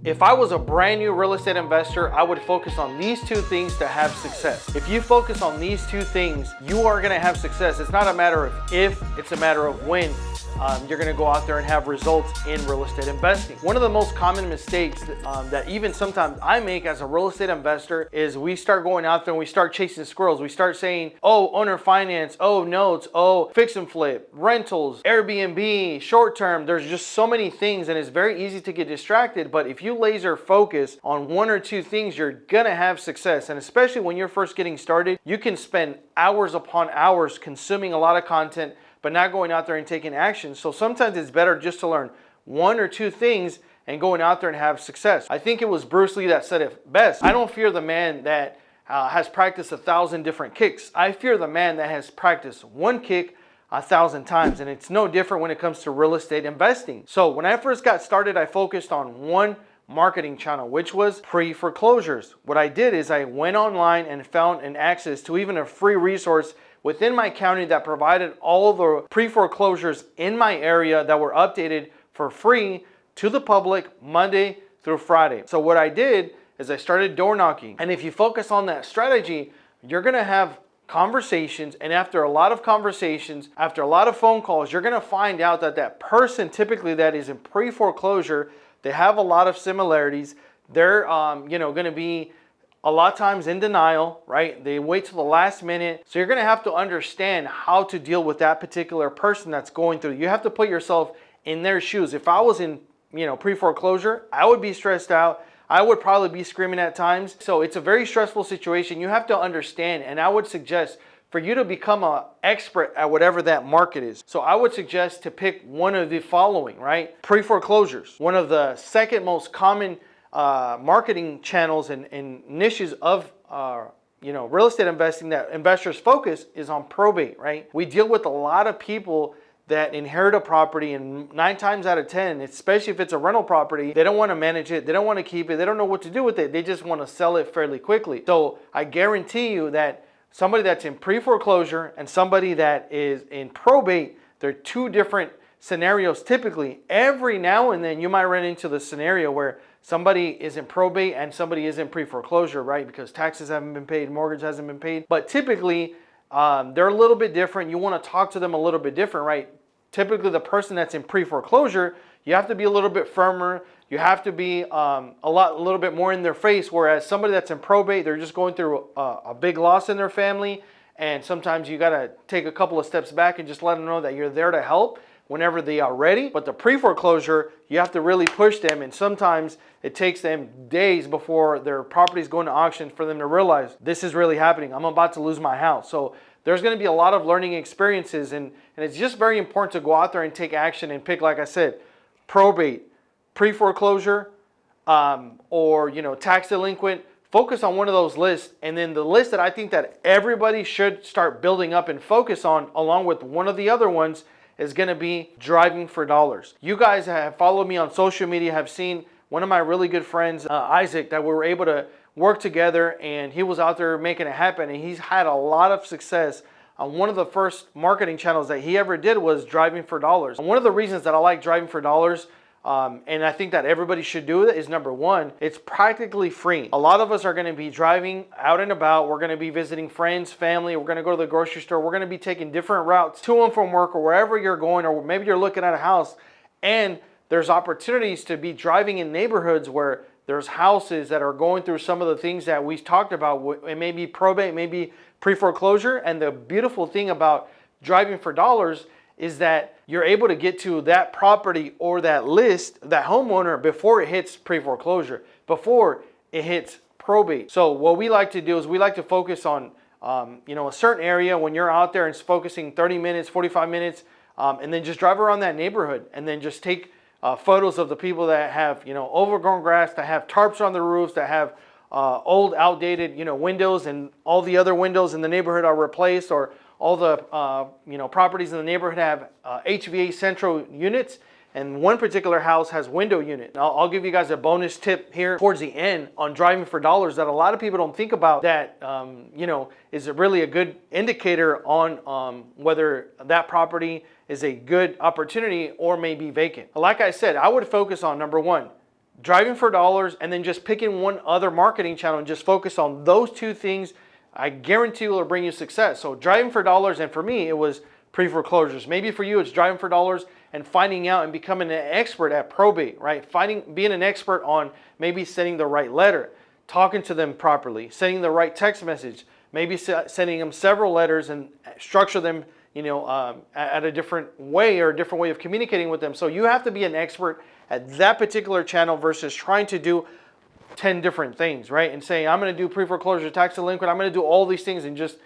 If I was a brand new real estate investor, I would focus on these two things to have success. If you focus on these two things, you are gonna have success. It's not a matter of if, it's a matter of when. You're gonna go out there and have results in real estate investing. One of the most common mistakes that even sometimes I make as a real estate investor is we start going out there and we start chasing squirrels. We start saying, oh, owner finance, oh, notes, oh, fix and flip, rentals, Airbnb, short term. There's just so many things and it's very easy to get distracted. But if you laser focus on one or two things, you're gonna have success. And especially when you're first getting started, you can spend hours upon hours consuming a lot of content but not going out there and taking action. So sometimes it's better just to learn one or two things and going out there and have success. I think it was Bruce Lee that said it best. I don't fear the man that has practiced 1,000 different kicks. I fear the man that has practiced one kick 1,000 times. And it's no different when it comes to real estate investing. So when I first got started, I focused on one marketing channel, which was pre-foreclosures. What I did is I went online and found an access to even a free resource within my county that provided all the pre-foreclosures in my area that were updated for free to the public Monday through Friday. So what I did is I started door knocking. And if you focus on that strategy, you're gonna have conversations, and after a lot of conversations, after a lot of phone calls, you're gonna find out that that person typically that is in pre-foreclosure, they have a lot of similarities. They're gonna be a lot of times in denial, right? They wait till the last minute. So you're gonna have to understand how to deal with that particular person that's going through. You have to put yourself in their shoes. If I was in, pre-foreclosure, I would be stressed out. I would probably be screaming at times. So it's a very stressful situation. You have to understand, and I would suggest for you to become an expert at whatever that market is. So I would suggest to pick one of the following, right? Pre-foreclosures. One of the second most common marketing channels and niches of real estate investing that investors focus is on probate, right? We deal with a lot of people that inherit a property, and 9 times out of 10, especially if it's a rental property, they don't want to manage it, they don't want to keep it, they don't know what to do with it, they just want to sell it fairly quickly. So I guarantee you that somebody that's in pre-foreclosure and somebody that is in probate, they're two different scenarios typically. Every now and then you might run into the scenario where somebody is in probate and somebody is in pre-foreclosure, right? Because taxes haven't been paid, mortgage hasn't been paid. But typically, they're a little bit different. You want to talk to them a little bit different, right? Typically, the person that's in pre-foreclosure, you have to be a little bit firmer. You have to be a little bit more in their face. Whereas somebody that's in probate, they're just going through a big loss in their family. And sometimes you got to take a couple of steps back and just let them know that you're there to help whenever they are ready. But the pre-foreclosure, you have to really push them, and sometimes it takes them days before their property is going to auction for them to realize this is really happening. I'm about to lose my house. So there's going to be a lot of learning experiences, and it's just very important to go out there and take action and pick, like I said, probate, pre-foreclosure, or tax delinquent. Focus on one of those lists, and then the list that I think that everybody should start building up and focus on, along with one of the other ones, is going to be driving for dollars. You guys have followed me on social media, have seen one of my really good friends, Isaac, that we were able to work together, and he was out there making it happen, and he's had a lot of success. One of the first marketing channels that he ever did was driving for dollars. And one of the reasons that I like driving for dollars, and I think that everybody should do it, is number one, it's practically free. A lot of us are going to be driving out and about. We're going to be visiting friends, family. We're going to go to the grocery store. We're going to be taking different routes to and from work or wherever you're going, or maybe you're looking at a house, and there's opportunities to be driving in neighborhoods where there's houses that are going through some of the things that we've talked about. It may be probate, maybe pre-foreclosure. And the beautiful thing about driving for dollars is that you're able to get to that property or that list, that homeowner, before it hits pre-foreclosure, before it hits probate. So what we like to do is we like to focus on a certain area when you're out there and focusing 30 minutes, 45 minutes, and then just drive around that neighborhood and then just take photos of the people that have overgrown grass, that have tarps on the roofs, that have old outdated windows, and all the other windows in the neighborhood are replaced, or all the properties in the neighborhood have HVA central units, and one particular house has window unit. I'll give you guys a bonus tip here towards the end on driving for dollars that a lot of people don't think about, that is really a good indicator on whether that property is a good opportunity or may be vacant. Like I said, I would focus on number one, driving for dollars, and then just picking one other marketing channel and just focus on those two things, I guarantee will bring you success. So driving for dollars, and for me, it was pre-foreclosures. Maybe for you, it's driving for dollars and finding out and becoming an expert at probate, right? Being an expert on maybe sending the right letter, talking to them properly, sending the right text message, maybe sending them several letters and structure them, at a different way or a different way of communicating with them. So you have to be an expert at that particular channel versus trying to do 10 different things, right? And saying, I'm going to do pre-foreclosure, tax delinquent, I'm going to do all these things and just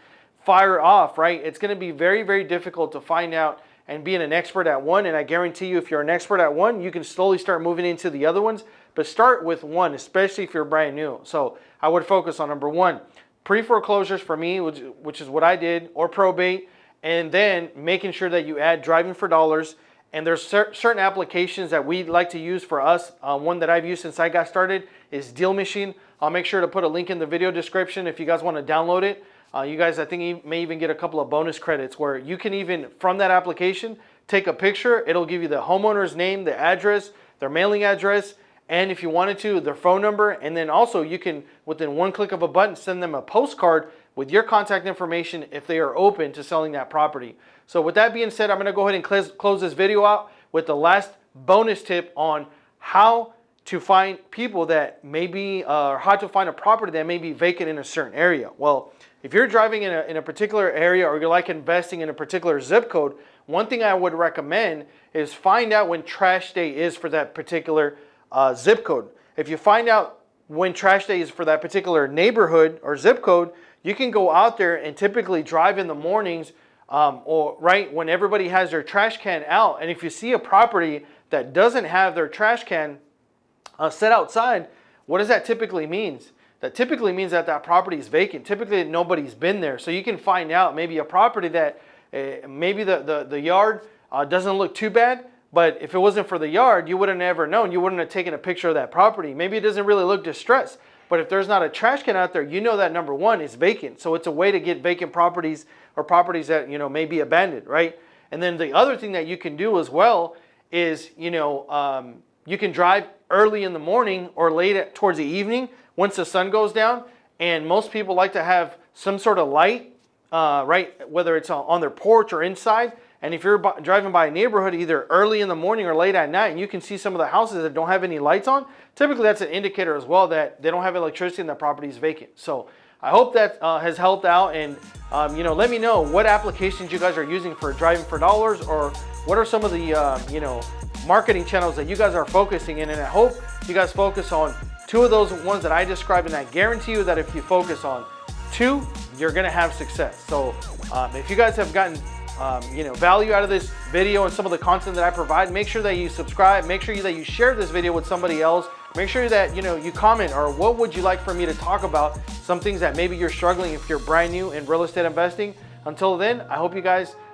fire off, right? It's going to be very, very difficult to find out and being an expert at one. And I guarantee you, if you're an expert at one, you can slowly start moving into the other ones, but start with one, especially if you're brand new. So I would focus on number one, pre-foreclosures for me, which is what I did, or probate, and then making sure that you add driving for dollars. And there's certain applications that we like to use for us. One that I've used since I got started is Deal Machine. I'll make sure to put a link in the video description if you guys want to download it. You guys, I think you may even get a couple of bonus credits where you can even, from that application, take a picture. It'll give you the homeowner's name, the address, their mailing address, and if you wanted to, their phone number. And then also you can, within one click of a button, send them a postcard with your contact information if they are open to selling that property. So with that being said, I'm going to go ahead and close this video out with the last bonus tip on how to find people that maybe, or how to find a property that may be vacant in a certain area. Well, if you're driving in a particular area, or you're like investing in a particular zip code, one thing I would recommend is find out when trash day is for that particular zip code. If you find out when trash day is for that particular neighborhood or zip code, you can go out there and typically drive in the mornings, or right when everybody has their trash can out. And if you see a property that doesn't have their trash can set outside, what does that typically mean? That typically means that that property is vacant. Typically nobody's been there. So you can find out maybe a property that maybe the yard doesn't look too bad, but if it wasn't for the yard, you would have never known. You wouldn't have taken a picture of that property. Maybe it doesn't really look distressed, but if there's not a trash can out there, you know that number one is vacant. So it's a way to get vacant properties, or properties that may be abandoned, right? And then the other thing that you can do as well is you can drive early in the morning or late towards the evening once the sun goes down. And most people like to have some sort of light, right? Whether it's on their porch or inside. And if you're driving by a neighborhood either early in the morning or late at night, and you can see some of the houses that don't have any lights on, typically that's an indicator as well that they don't have electricity and that property is vacant. So I hope that has helped out. And let me know what applications you guys are using for driving for dollars, or what are some of the marketing channels that you guys are focusing in. And I hope you guys focus on two of those ones that I described, and I guarantee you that if you focus on two, you're gonna have success. So if you guys have gotten value out of this video and some of the content that I provide, make sure that you subscribe, make sure that you share this video with somebody else, make sure that you comment, or what would you like for me to talk about, some things that maybe you're struggling if you're brand new in real estate investing. Until then, I hope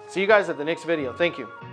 see you guys at the next video. Thank you.